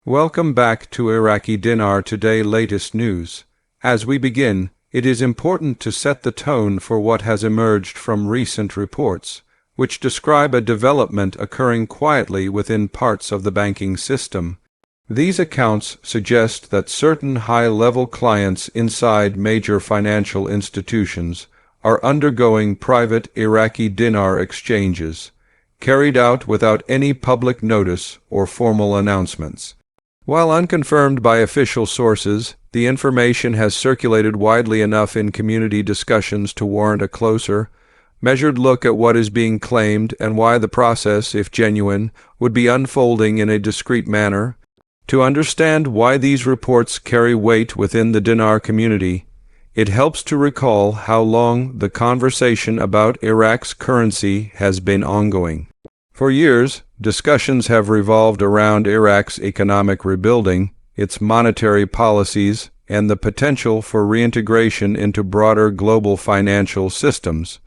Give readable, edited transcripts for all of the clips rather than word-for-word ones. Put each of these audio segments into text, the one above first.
Welcome back to Iraqi Dinar Today latest news. As we begin, it is important to set the tone for what has emerged from recent reports, which describe a development occurring quietly within parts of the banking system. These accounts suggest that certain high-level clients inside major financial institutions are undergoing private Iraqi dinar exchanges, carried out without any public notice or formal announcements. While unconfirmed by official sources, the information has circulated widely enough in community discussions to warrant a closer, measured look at what is being claimed and why the process, if genuine, would be unfolding in a discreet manner. To understand why these reports carry weight within the dinar community, it helps to recall how long the conversation about Iraq's currency has been ongoing. For years, discussions have revolved around Iraq's economic rebuilding, its monetary policies, and the potential for reintegration into broader global financial systems.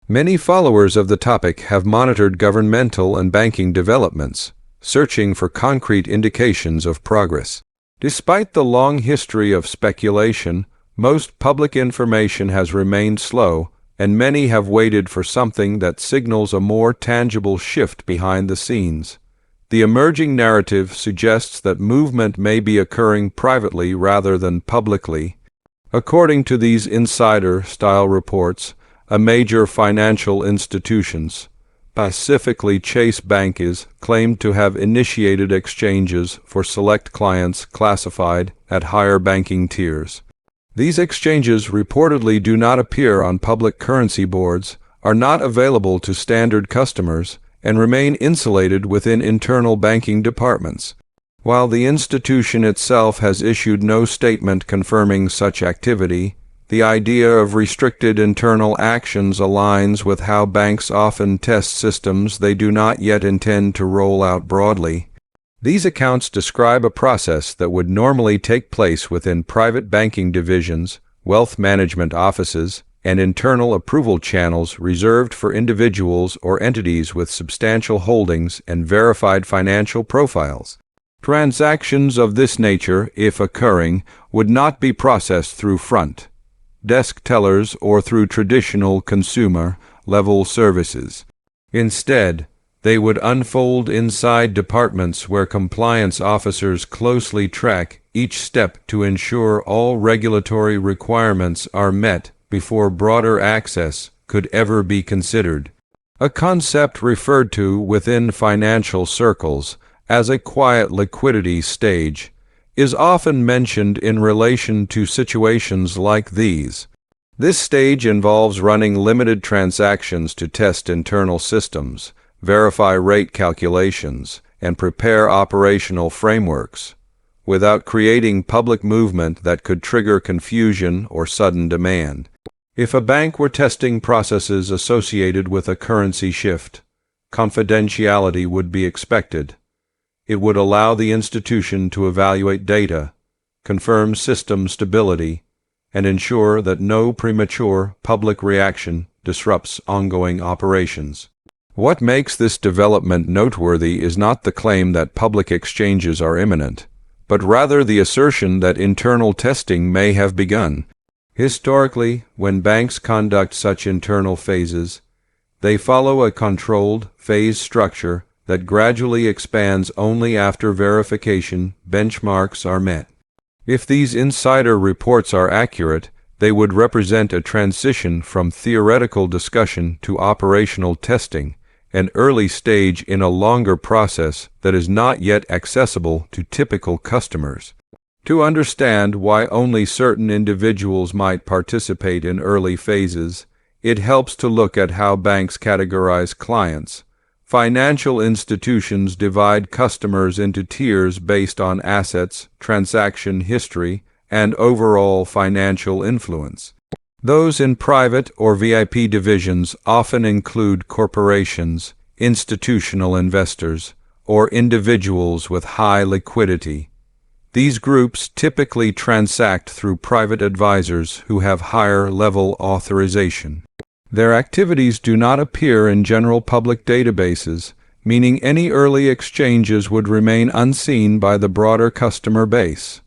Many followers of the topic have monitored governmental and banking developments, searching for concrete indications of progress. Despite the long history of speculation, most public information has remained slow, and many have waited for something that signals a more tangible shift behind the scenes. The emerging narrative suggests that movement may be occurring privately rather than publicly. According to these insider-style reports, a major financial institutions, specifically Chase Bank, is claimed to have initiated exchanges for select clients classified at higher banking tiers. These exchanges reportedly do not appear on public currency boards, are not available to standard customers, and remain insulated within internal banking departments. While the institution itself has issued no statement confirming such activity, the idea of restricted internal actions aligns with how banks often test systems they do not yet intend to roll out broadly. These accounts describe a process that would normally take place within private banking divisions, wealth management offices, and internal approval channels reserved for individuals or entities with substantial holdings and verified financial profiles. Transactions of this nature, if occurring, would not be processed through front desk tellers or through traditional consumer-level services. Instead, they would unfold inside departments where compliance officers closely track each step to ensure all regulatory requirements are met before broader access could ever be considered. A concept referred to within financial circles as a quiet liquidity stage is often mentioned in relation to situations like these. This stage involves running limited transactions to test internal systems, verify rate calculations, and prepare operational frameworks, without creating public movement that could trigger confusion or sudden demand. If a bank were testing processes associated with a currency shift, confidentiality would be expected. It would allow the institution to evaluate data, confirm system stability, and ensure that no premature public reaction disrupts ongoing operations. What makes this development noteworthy is not the claim that public exchanges are imminent, but rather the assertion that internal testing may have begun. Historically, when banks conduct such internal phases, they follow a controlled phase structure that gradually expands only after verification benchmarks are met. If these insider reports are accurate, they would represent a transition from theoretical discussion to operational testing, an early stage in a longer process that is not yet accessible to typical customers. To understand why only certain individuals might participate in early phases, it helps to look at how banks categorize clients. Financial institutions divide customers into tiers based on assets, transaction history, and overall financial influence. Those in private or VIP divisions often include corporations, institutional investors, or individuals with high liquidity. These groups typically transact through private advisors who have higher-level authorization. Their activities do not appear in general public databases, meaning any early exchanges would remain unseen by the broader customer base.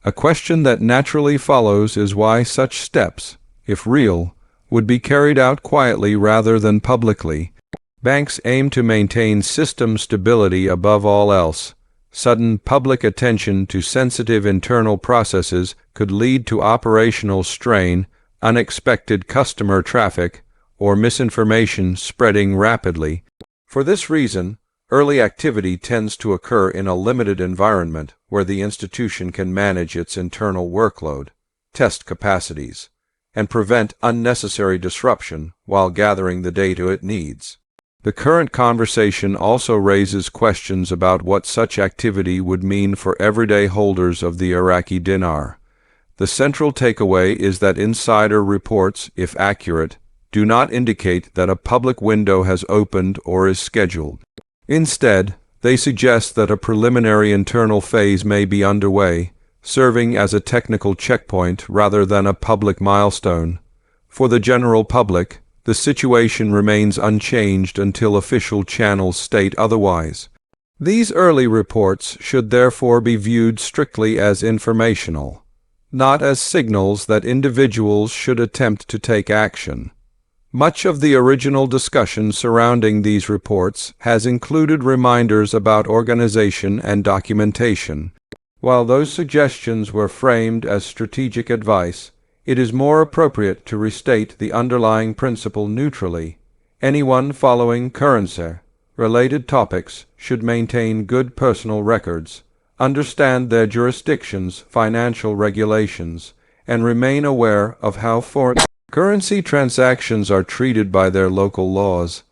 A question that naturally follows is why such steps, if real, would be carried out quietly rather than publicly. Banks aim to maintain system stability above all else. Sudden public attention to sensitive internal processes could lead to operational strain, unexpected customer traffic, or misinformation spreading rapidly. For this reason, early activity tends to occur in a limited environment where the institution can manage its internal workload, test capacities, and prevent unnecessary disruption while gathering the data it needs. The current conversation also raises questions about what such activity would mean for everyday holders of the Iraqi dinar. The central takeaway is that insider reports, if accurate, do not indicate that a public window has opened or is scheduled. Instead, they suggest that a preliminary internal phase may be underway, serving as a technical checkpoint rather than a public milestone. For the general public, the situation remains unchanged until official channels state otherwise. These early reports should therefore be viewed strictly as informational, not as signals that individuals should attempt to take action. Much of the original discussion surrounding these reports has included reminders about organization and documentation. While those suggestions were framed as strategic advice, it is more appropriate to restate the underlying principle neutrally. Anyone following currency-related topics should maintain good personal records, understand their jurisdiction's financial regulations, and remain aware of how foreign currency transactions are treated by their local laws.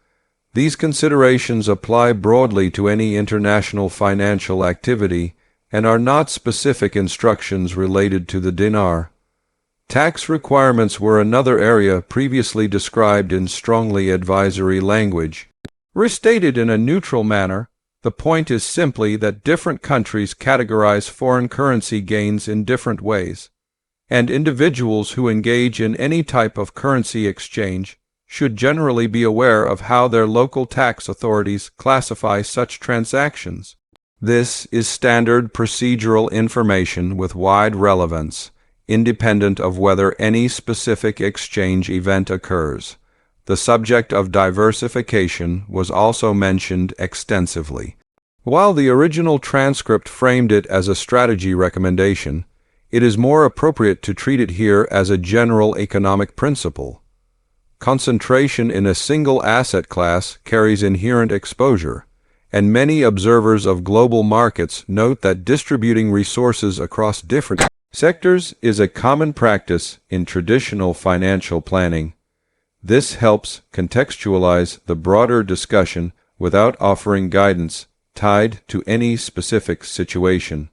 These considerations apply broadly to any international financial activity and are not specific instructions related to the dinar. Tax requirements were another area previously described in strongly advisory language. Restated in a neutral manner, the point is simply that different countries categorize foreign currency gains in different ways, and individuals who engage in any type of currency exchange should generally be aware of how their local tax authorities classify such transactions. This is standard procedural information with wide relevance, independent of whether any specific exchange event occurs. The subject of diversification was also mentioned extensively. While the original transcript framed it as a strategy recommendation, it is more appropriate to treat it here as a general economic principle. Concentration in a single asset class carries inherent exposure, and many observers of global markets note that distributing resources across different sectors is a common practice in traditional financial planning. This helps contextualize the broader discussion without offering guidance tied to any specific situation.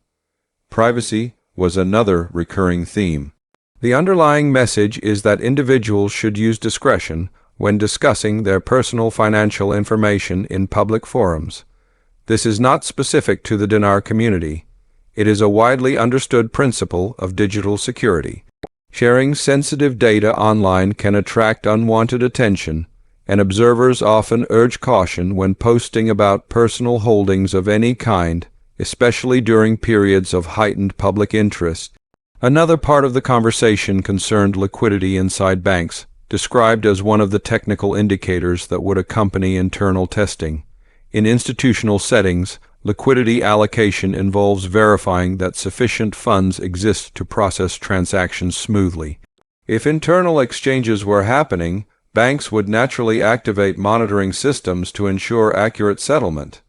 Privacy was another recurring theme. The underlying message is that individuals should use discretion when discussing their personal financial information in public forums. This is not specific to the dinar community. It is a widely understood principle of digital security. Sharing sensitive data online can attract unwanted attention, and observers often urge caution when posting about personal holdings of any kind, especially during periods of heightened public interest. Another part of the conversation concerned liquidity inside banks, described as one of the technical indicators that would accompany internal testing. In institutional settings, liquidity allocation involves verifying that sufficient funds exist to process transactions smoothly. If internal exchanges were happening, banks would naturally activate monitoring systems to ensure accurate settlement.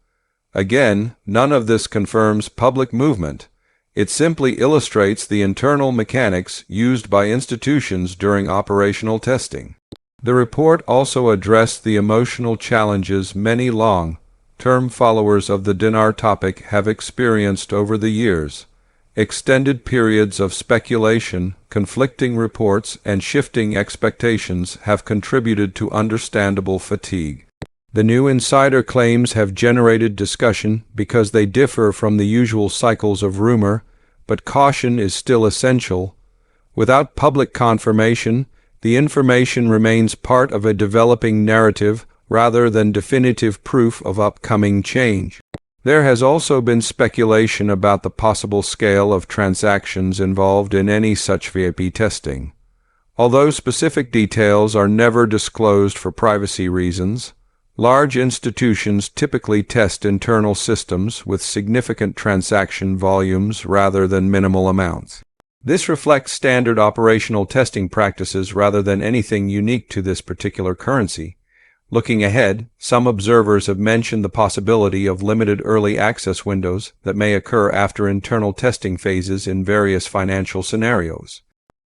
Again, none of this confirms public movement. It simply illustrates the internal mechanics used by institutions during operational testing. The report also addressed the emotional challenges many long-term followers of the dinar topic have experienced over the years. Extended periods of speculation, conflicting reports, and shifting expectations have contributed to understandable fatigue. The new insider claims have generated discussion because they differ from the usual cycles of rumor, but caution is still essential. Without public confirmation, the information remains part of a developing narrative rather than definitive proof of upcoming change. There has also been speculation about the possible scale of transactions involved in any such VIP testing. Although specific details are never disclosed for privacy reasons, large institutions typically test internal systems with significant transaction volumes rather than minimal amounts. This reflects standard operational testing practices rather than anything unique to this particular currency. Looking ahead, some observers have mentioned the possibility of limited early access windows that may occur after internal testing phases in various financial scenarios.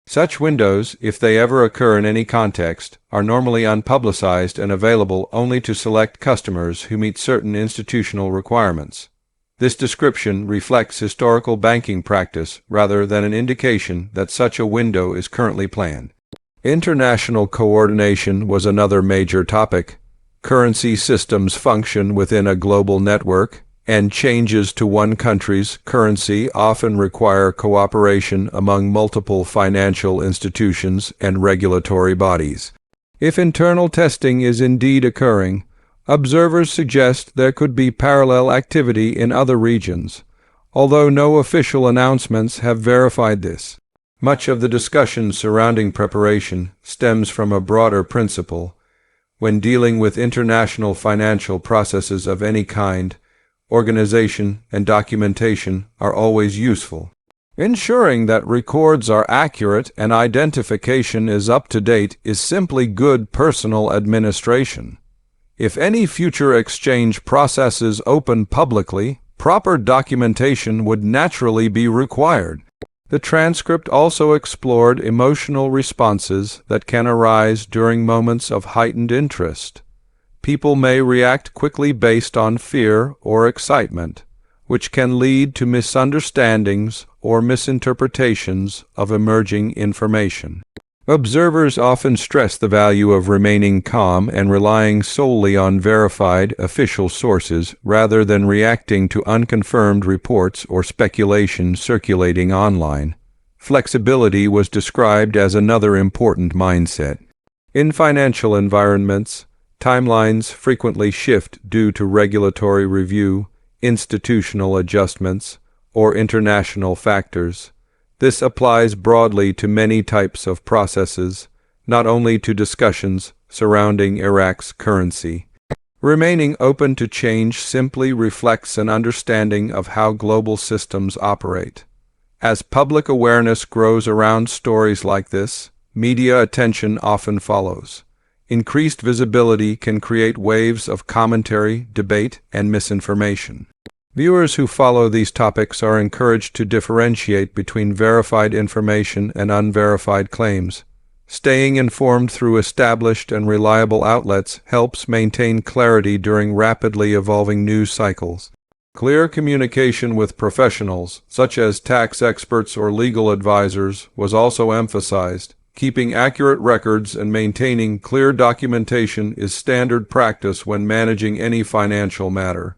Such windows, if they ever occur in any context, are normally unpublicized and available only to select customers who meet certain institutional requirements. This description reflects historical banking practice rather than an indication that such a window is currently planned. International coordination was another major topic. Currency systems function within a global network, and changes to one country's currency often require cooperation among multiple financial institutions and regulatory bodies. If internal testing is indeed occurring, observers suggest there could be parallel activity in other regions, although no official announcements have verified this. Much of the discussion surrounding preparation stems from a broader principle. When dealing with international financial processes of any kind, organization and documentation are always useful. Ensuring that records are accurate and identification is up to date is simply good personal administration. If any future exchange processes open publicly, proper documentation would naturally be required. The transcript also explored emotional responses that can arise during moments of heightened interest. People may react quickly based on fear or excitement, which can lead to misunderstandings or misinterpretations of emerging information. Observers often stress the value of remaining calm and relying solely on verified official sources rather than reacting to unconfirmed reports or speculation circulating online. Flexibility was described as another important mindset. In financial environments, timelines frequently shift due to regulatory review, institutional adjustments, or international factors. This applies broadly to many types of processes, not only to discussions surrounding Iraq's currency. Remaining open to change simply reflects an understanding of how global systems operate. As public awareness grows around stories like this, media attention often follows. Increased visibility can create waves of commentary, debate, and misinformation. Viewers who follow these topics are encouraged to differentiate between verified information and unverified claims. Staying informed through established and reliable outlets helps maintain clarity during rapidly evolving news cycles. Clear communication with professionals, such as tax experts or legal advisors, was also emphasized. Keeping accurate records and maintaining clear documentation is standard practice when managing any financial matter.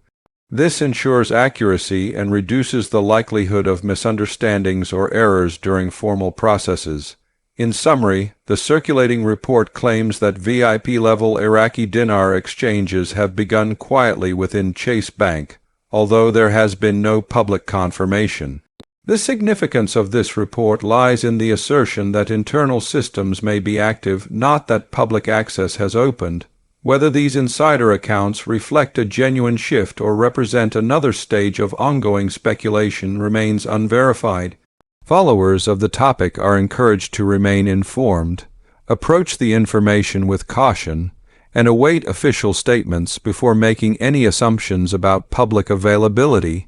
This ensures accuracy and reduces the likelihood of misunderstandings or errors during formal processes. In summary, the circulating report claims that VIP-level Iraqi Dinar exchanges have begun quietly within Chase Bank, although there has been no public confirmation. The significance of this report lies in the assertion that internal systems may be active, not that public access has opened. Whether these insider accounts reflect a genuine shift or represent another stage of ongoing speculation remains unverified. Followers of the topic are encouraged to remain informed, approach the information with caution, and await official statements before making any assumptions about public availability.